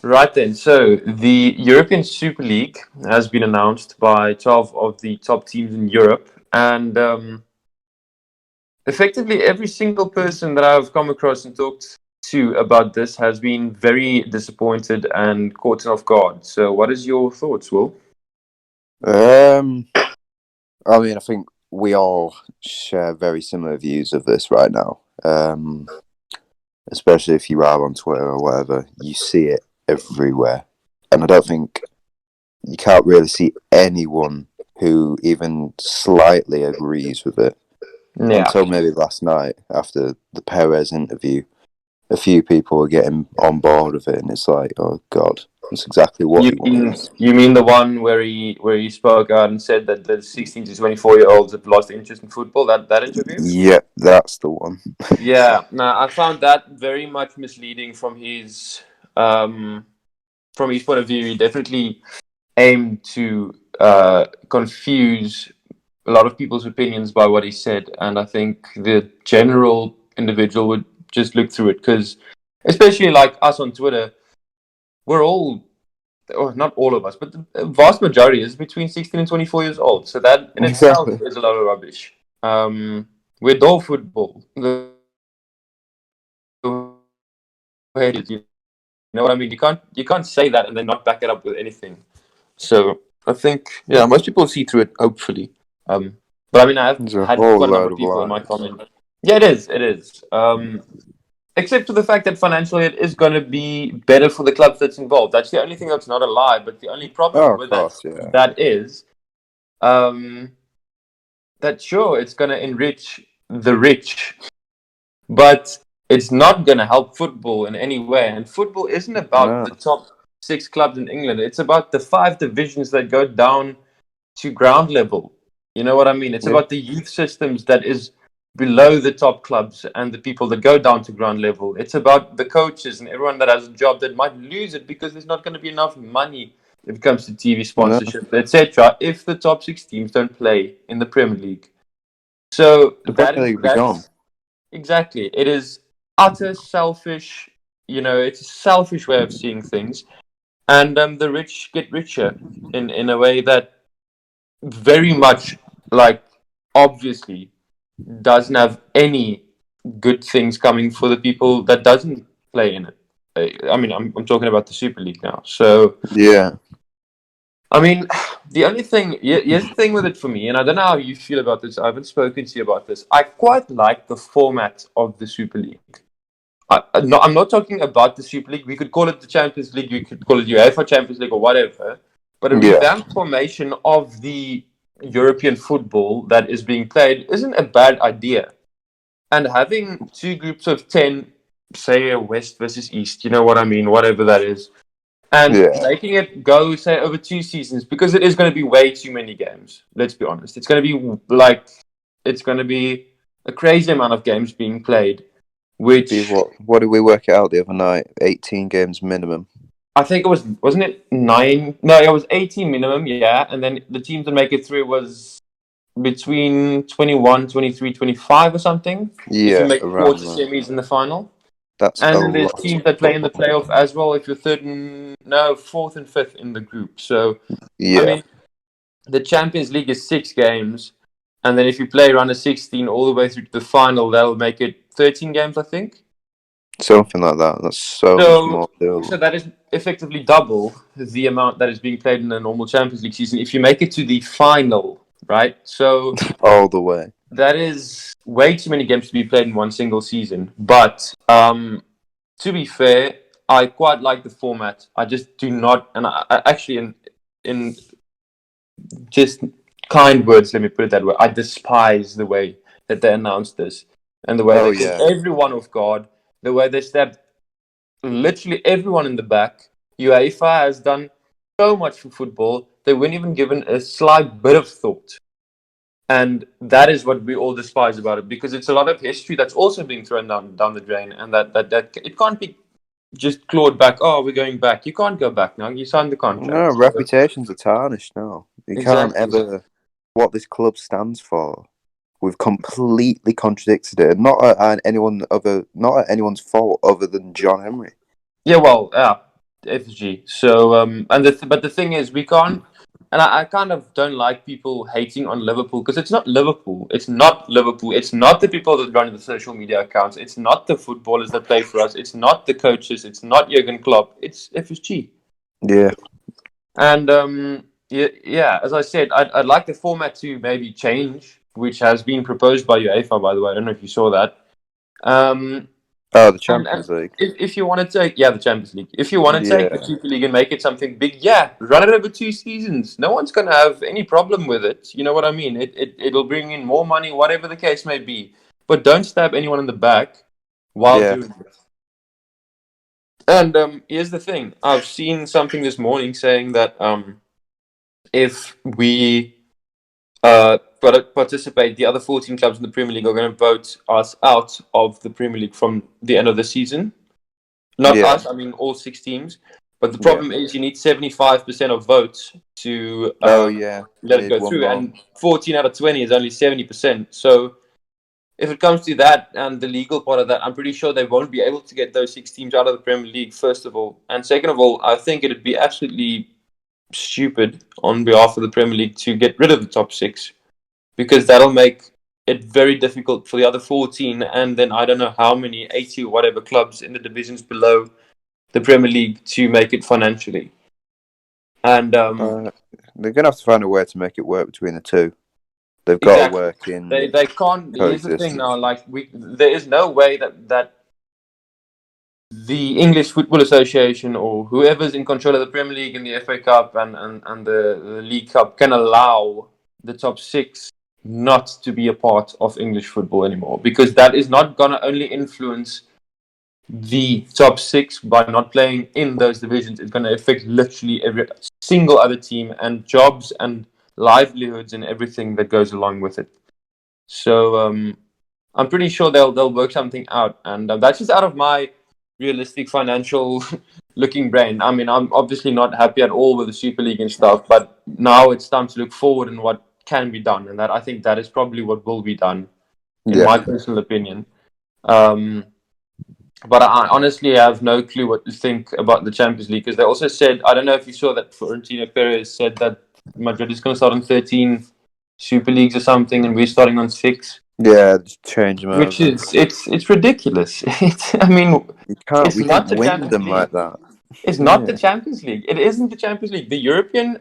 Right then. So the European Super League has been announced by 12 of the top teams in Europe, and effectively every single person that I've come across and talked to about this has been very disappointed and caught off guard. So, what is your thoughts, Will? Um, I mean, I think we all share very similar views of this right now. Especially if you are on Twitter or whatever, you see it everywhere, and I don't think you can't really see anyone who even slightly agrees with it Yeah. until maybe last night after the Perez interview. A few people were getting on board with it, and it's like, oh god, that's exactly what You he mean wants. you mean the one where he spoke out and said that the 16 to 24-year-olds have lost interest in football? That interview? Yeah, that's the one. Yeah. Now I found that very much misleading um from his point of view. He definitely aimed to confuse a lot of people's opinions by what he said, and I think the general individual would just look through it because, especially like us on Twitter, we're all, or not all of us, but the vast majority is between 16 and 24 years old. So that in itself Exactly. is a lot of rubbish. We adore football. The way it is, you know what I mean? You can't say that and then not back it up with anything. So I think, yeah, most people see through it, hopefully. But I mean, I've There's a had whole quite a number load of of people in my lies. comment. Yeah, it is. It is. Except for the fact that financially it is going to be better for the clubs that's involved. That's the only thing that's not a lie. But the only Oh, problem of with that course, yeah. that is um, that sure it's going to enrich the rich, but it's not going to help football in any way. And football isn't about No, the top six clubs in England. It's about the five divisions that go down to ground level. You know what I mean? It's yeah, about the youth systems that is below the top clubs and the people that go down to ground level. It's about the coaches and everyone that has a job that might lose it because there's not going to be enough money if it comes to TV no, sponsorship, etc. If the top six teams don't play in the Premier League, so the Premier League will be gone. that's exactly, it is utter selfish. It's a selfish way of seeing things, and the rich get richer in a way that very much, like, obviously doesn't have any good things coming for the people that doesn't play in it. I mean, I'm talking about the Super League now. So, Yeah, I mean, the only thing, here's the thing with it for me, and I don't know how you feel about this. I haven't spoken to you about this. I quite like the format of the Super League. No, I'm not talking about the Super League. We could call it the Champions League. We could call it UEFA Champions League or whatever. But a yeah, revamped formation of the European football that is being played isn't a bad idea. And having two groups of 10, say a West versus East, you know what I mean, whatever that is, and yeah. making it go, say, over 2 seasons, because it is going to be way too many games. Let's be honest. It's going to be a crazy amount of games being played, Be which what? What did we work it out the other night? 18 games minimum. I think it wasn't it 9? No, it was 18 minimum, yeah. And then the teams that make it through was between 21, 23, 25 or something, if you Yeah, make around quarter that. semis in the final. That's a And then there's lot teams of that play in the football. playoff as well if you're fourth and fifth in the group. So, I Yeah, mean, the Champions League is 6 games. And then if you play round of 16 all the way through to the final, that'll make it 13 games, I think. something like that. That's so much So, more so doable. that is effectively double the amount that is being played in a normal Champions League season if you make it to the final, right? So All the way. that is way too many games to be played in one single season. But to be fair, I quite like the format. I just do not, and I actually, in just kind words, let me put it that way, I despise the way that they announced this and the way Oh they called yeah, everyone off guard, the way they stabbed literally everyone in the back. UEFA has done so much for football, they weren't even given a slight bit of thought. And that is what we all despise about it because it's a lot of history that's also being thrown down the drain, and that it can't be just clawed back. Oh, we're going back. You can't go back now. You signed the no, contract. So, reputations are tarnished now. You can't exactly. ever what this club stands for. We've completely contradicted it. Not at anyone's fault other than John Henry. Yeah, well, yeah. FSG. So but the thing is, we can't. And I kind of don't like people hating on Liverpool because it's not Liverpool. It's not Liverpool. It's not the people that run the social media accounts. It's not the footballers that play for us. It's not the coaches. It's not Jurgen Klopp. It's FSG. Yeah. And yeah, as I said, I'd like the format to maybe change, which has been proposed by UEFA, by the way. I don't know if you saw that. Oh, the And Champions League. if you want to take, yeah, the Champions League. If you want to take the Yeah. Super League and make it something big, yeah, run it over 2 seasons. No one's going to have any problem with it. You know what I mean? It'll bring in more money, whatever the case may be. But don't stab anyone in the back while Yeah. doing it. And here's the thing: I've seen something this morning saying that if we participate, the other 14 clubs in the Premier League are going to vote us out of the Premier League from the end of the season. Not Yeah. us, I mean all 6 teams. But the problem is you need 75% of votes to Yeah. let it Need go one through. more. And 14 out of 20 is only 70%. So if it comes to that and the legal part of that, I'm pretty sure they won't be able to get those 6 teams out of the Premier League, first of all. And second of all, I think it'd be absolutely stupid on behalf of the Premier League to get rid of the top 6 because that'll make it very difficult for the other 14 and then I don't know how many 80 or whatever clubs in the divisions below the Premier League to make it financially. And They're gonna have to find a way to make it work between the two. They've got to exactly, work in they can't. Here's the thing coexistence. now: like there is no way that the English Football Association or whoever's in control of the Premier League and the FA Cup and the League Cup can allow the top 6 not to be a part of English football anymore, because that is not going to only influence the top 6 by not playing in those divisions. It's going to affect literally every single other team and jobs and livelihoods and everything that goes along with it. So I'm pretty sure they'll work something out, and that's just out of my realistic financial looking brain. I mean, I'm obviously not happy at all with the Super League and stuff, but now it's time to look forward and what can be done, and that I think that is probably what will be done, in Yeah. my personal opinion. But I honestly have no clue what to think about the Champions League, because they also said, I don't know if you saw that Florentino Perez said that Madrid is going to start on 13 Super Leagues or something, and we're starting on 6. Yeah, just change them Which over. is it's ridiculous. I mean, You can't. it's We not didn't the win Champions them like League. that. It's not the Yeah. Champions League. It isn't the Champions League. The European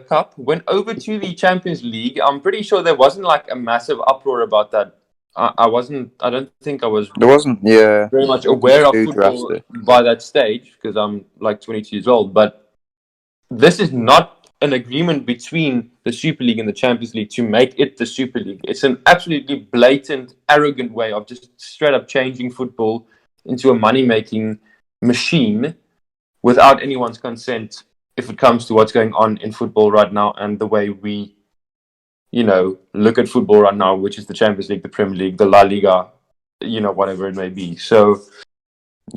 Cup went over to the Champions League. I'm pretty sure there wasn't like a massive uproar about that. I wasn't. I don't think I was There wasn't. Yeah. very much Nothing aware of too football drastic. by that stage because I'm like 22 years old. But this is not an agreement between the Super League and the Champions League to make it the Super League. It's an absolutely blatant, arrogant way of just straight up changing football into a money-making machine without anyone's consent if it comes to what's going on in football right now and the way we, look at football right now, which is the Champions League, the Premier League, the La Liga, whatever it may be. So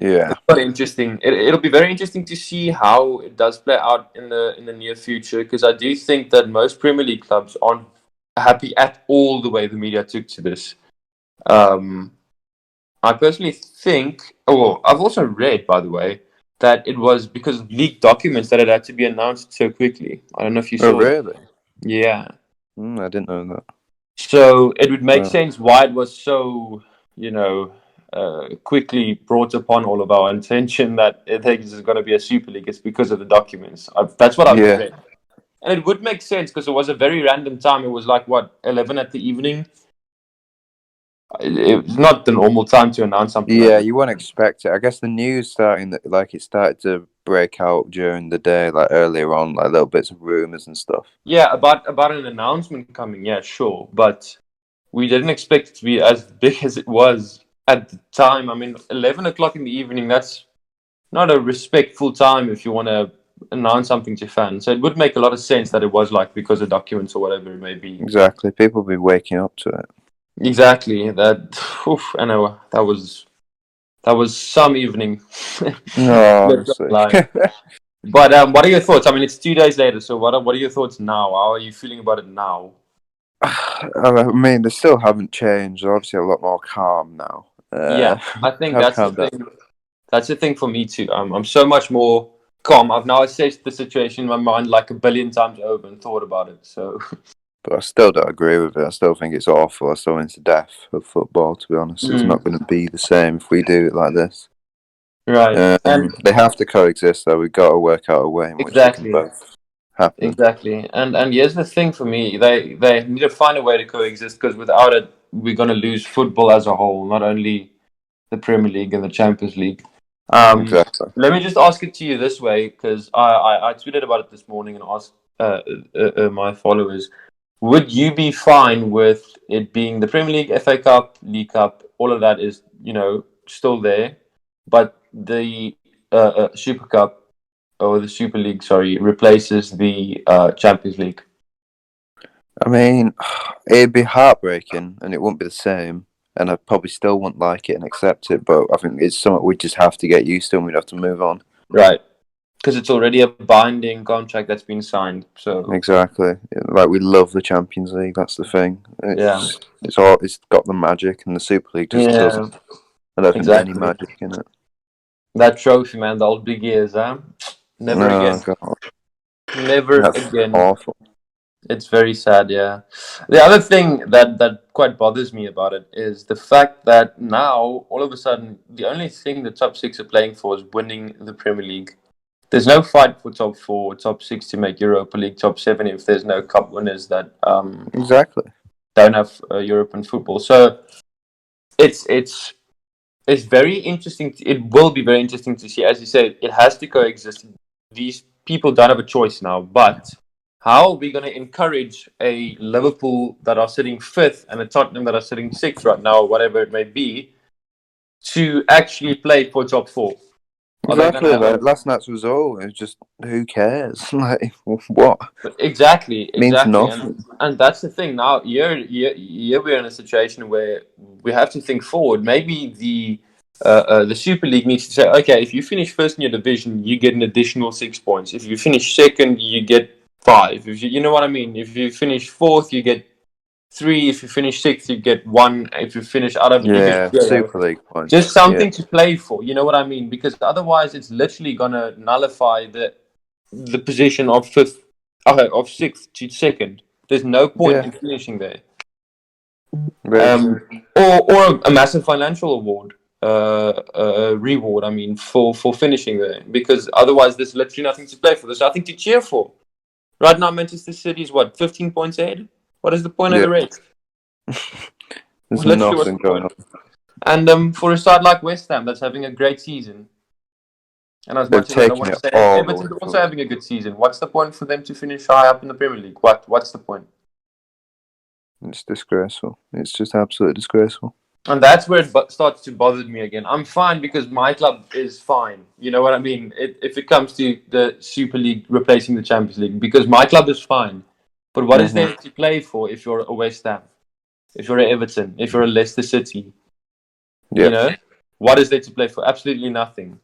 Yeah. it's quite interesting. It'll be very interesting to see how it does play out in the near future, because I do think that most Premier League clubs aren't happy at all the way the media took to this. I personally think. Oh, I've also read, by the way, that it was because of leaked documents that it had to be announced so quickly. I don't know if you Oh, saw that. really? Yeah. I didn't know that. So it would make Oh. sense why it was so, quickly brought upon all of our attention that it is going to be a Super League. It's because of the documents. That's what I've Yeah. read. And it would make sense because it was a very random time. It was like, 11 at the evening? It's not the normal time to announce something like Yeah, this. you wouldn't expect it. I guess the news it started to break out during the day, like earlier on, like little bits of rumors and stuff. Yeah, about an announcement coming, yeah, sure. But we didn't expect it to be as big as it was at the time. I mean, 11 o'clock in the evening, that's not a respectful time if you want to announce something to fans. So it would make a lot of sense that it was like because of documents or whatever it may be. Exactly. People will be waking up to it. Exactly. That. I know that was some evening. No, Let's not honestly. lie. But what are your thoughts? I mean, it's 2 days later. So what are your thoughts now? How are you feeling about it now? I mean, they still haven't changed. They're obviously a lot more calm now. Yeah, I think Have that's the calmed down. thing. That's the thing for me too. I'm so much more calm. I've now assessed the situation in my mind like a billion times over and thought about it. So, But I still don't agree with it. I still think it's awful. I still think it's the death of football, to be honest. It's not going to be the same if we do it like this. right. And They have to coexist, though. We've got to work out a way in which they can exactly. both happen. Exactly. And here's the thing for me. They need to find a way to coexist because without it, we're going to lose football as a whole, not only the Premier League and the Champions League. Exactly. Let me just ask it to you this way, because I tweeted about it this morning and asked my followers, would you be fine with it being the Premier League, FA Cup, League Cup, all of that is, still there, but the Super Cup or the Super League, sorry, replaces the Champions League? I mean, it'd be heartbreaking and it wouldn't be the same. And I probably still wouldn't like it and accept it, but I think it's something we just have to get used to and we'd have to move on. Right. Because it's already a binding contract that's been signed. So exactly, like we love the Champions League. That's the thing. It's got the magic, and the Super League just doesn't. I don't think there's any magic in it. That trophy, man, the old big years, huh? Never again. God. Never again. Awful. It's very sad, yeah. The other thing that quite bothers me about it is the fact that now, all of a sudden, the only thing the top six are playing for is winning the Premier League. There's no fight for top four, top six to make Europa League, top seven if there's no cup winners that exactly don't have European football. So it's very interesting. It will be very interesting to see. As you said, it has to coexist. These people don't have a choice now, but how are we going to encourage a Liverpool that are sitting fifth and a Tottenham that are sitting sixth right now, or whatever it may be, to actually play for top four? Exactly. Like last night's result, it was just, who cares? Like, what? Exactly. It means nothing. And that's the thing. Now, here we're in a situation where we have to think forward. Maybe the Super League needs to say, okay, if you finish first in your division, you get an additional 6 points. If you finish second, you get 5. If you know what I mean. If you finish fourth, you get 3. If you finish sixth, you get 1. If you finish out of it, you get 0. Super League points. Just something to play for. You know what I mean? Because otherwise, it's literally gonna nullify the position of fifth, of sixth to second. There's no point in finishing there. Or a massive financial award. Reward, I mean, for finishing there, because otherwise there's literally nothing to play for. There's nothing to cheer for. Right now, Manchester City is 15 points ahead? What is the point of the race? There's nothing going on. And for a side like West Ham, that's having a great season, and as much as I don't want to say Everton's also having a good season, what's the point for them to finish high up in the Premier League? What's the point? It's disgraceful. It's just absolutely disgraceful. And that's where it starts to bother me again. I'm fine because my club is fine. You know what I mean? If it comes to the Super League replacing the Champions League, because my club is fine. But what is there to play for if you're a West Ham, if you're a Everton, if you're a Leicester City? Yeah. You know, what is there to play for? Absolutely nothing.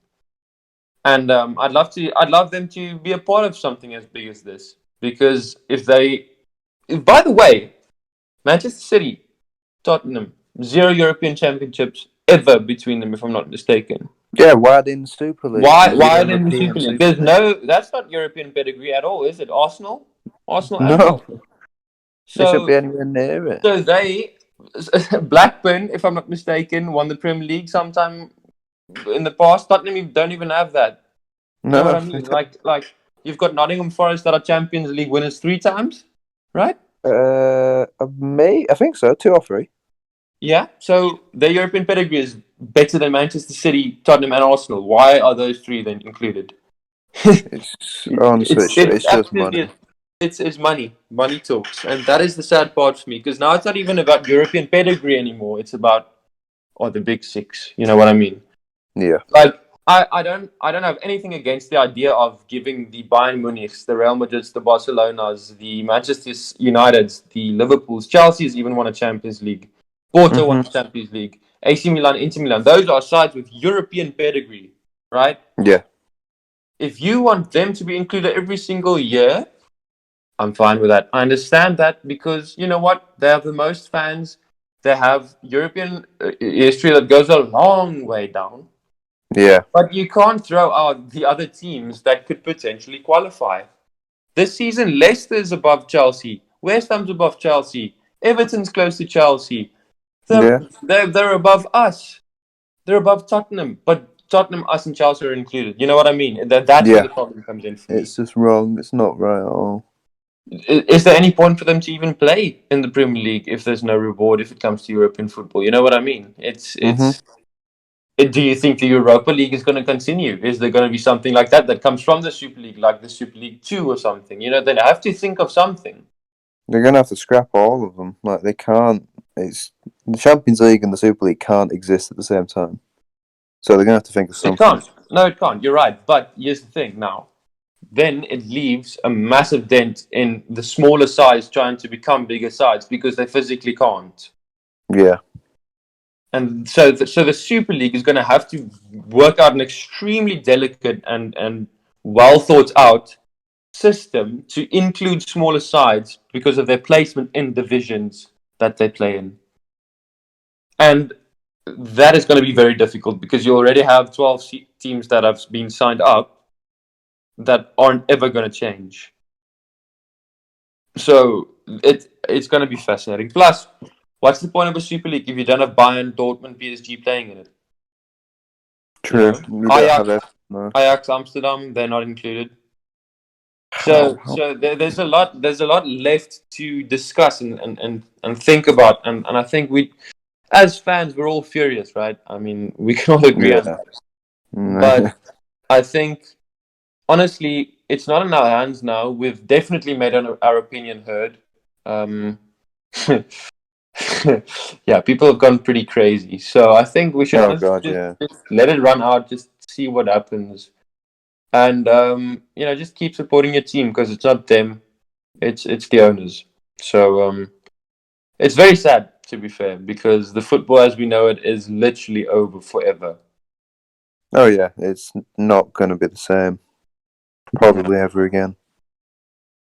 And I'd love them to be a part of something as big as this, because by the way, Manchester City, Tottenham, 0 European championships ever between them, if I'm not mistaken. Yeah, why didn't Super League? Why didn't Super League? That's not European pedigree at all, is it? Arsenal? No. So, they shouldn't be anywhere near it. So Blackburn, if I'm not mistaken, won the Premier League sometime in the past. Tottenham don't even have that. You know what I mean? Like you've got Nottingham Forest that are Champions League winners 3 times, right? I think so, 2 or 3. Yeah, so their European pedigree is better than Manchester City, Tottenham, and Arsenal. Why are those 3 then included? It's just money. It's money. Money talks, and that is the sad part for me, because now it's not even about European pedigree anymore. It's about the big 6. You know what I mean? Yeah. Like I don't have anything against the idea of giving the Bayern Munichs, the Real Madrids, the Barcelonas, the Manchester Uniteds, the Liverpools, Chelsea's even won a Champions League. Porto won the Champions League. AC Milan, Inter Milan. Those are sides with European pedigree, right? Yeah. If you want them to be included every single year, I'm fine with that. I understand that because, you know what? They have the most fans. They have European history that goes a long way down. Yeah. But you can't throw out the other teams that could potentially qualify. This season, Leicester's above Chelsea. West Ham's above Chelsea. Everton's close to Chelsea. They're, Yeah. they're above us. They're above Tottenham. But Tottenham, us, and Chelsea are included. You know what I mean? That's where Yeah. the problem comes in for me. It's just wrong. It's not right at all. Is there any point for them to even play in the Premier League if there's no reward if it comes to European football? You know what I mean? Mm-hmm. Do you think the Europa League is going to continue? Is there going to be something like that comes from the Super League, like the Super League 2 or something? You know, they have to think of something. They're gonna have to scrap all of them. Like they can't. It's the Champions League and the Super League can't exist at the same time. So they're gonna have to think of It something. can't. No, it can't. You're right. But here's the thing now. Then it leaves a massive dent in the smaller sides trying to become bigger sides because they physically can't. Yeah. And so the Super League is going to have to work out an extremely delicate and well thought out system to include smaller sides because of their placement in divisions that they play in. And that is going to be very difficult because you already have 12 teams that have been signed up that aren't ever going to change. So it's going to be fascinating. Plus, what's the point of a Super League if you don't have Bayern, Dortmund, PSG playing in it? True. You know? You don't have it. No. Ajax Amsterdam, they're not included. So there's a lot left to discuss and think about, and I think we, as fans, we're all furious, right? I mean, we can all agree on Yeah. that. But I think honestly, it's not in our hands now. We've definitely made our opinion heard. Yeah, people have gone pretty crazy. So I think we should Oh honestly God, yeah. just let it run out, just see what happens. And just keep supporting your team because it's not them, it's the owners. So it's very sad, to be fair, because the football as we know it is literally over forever. Oh yeah. It's not gonna be the same. Probably ever again.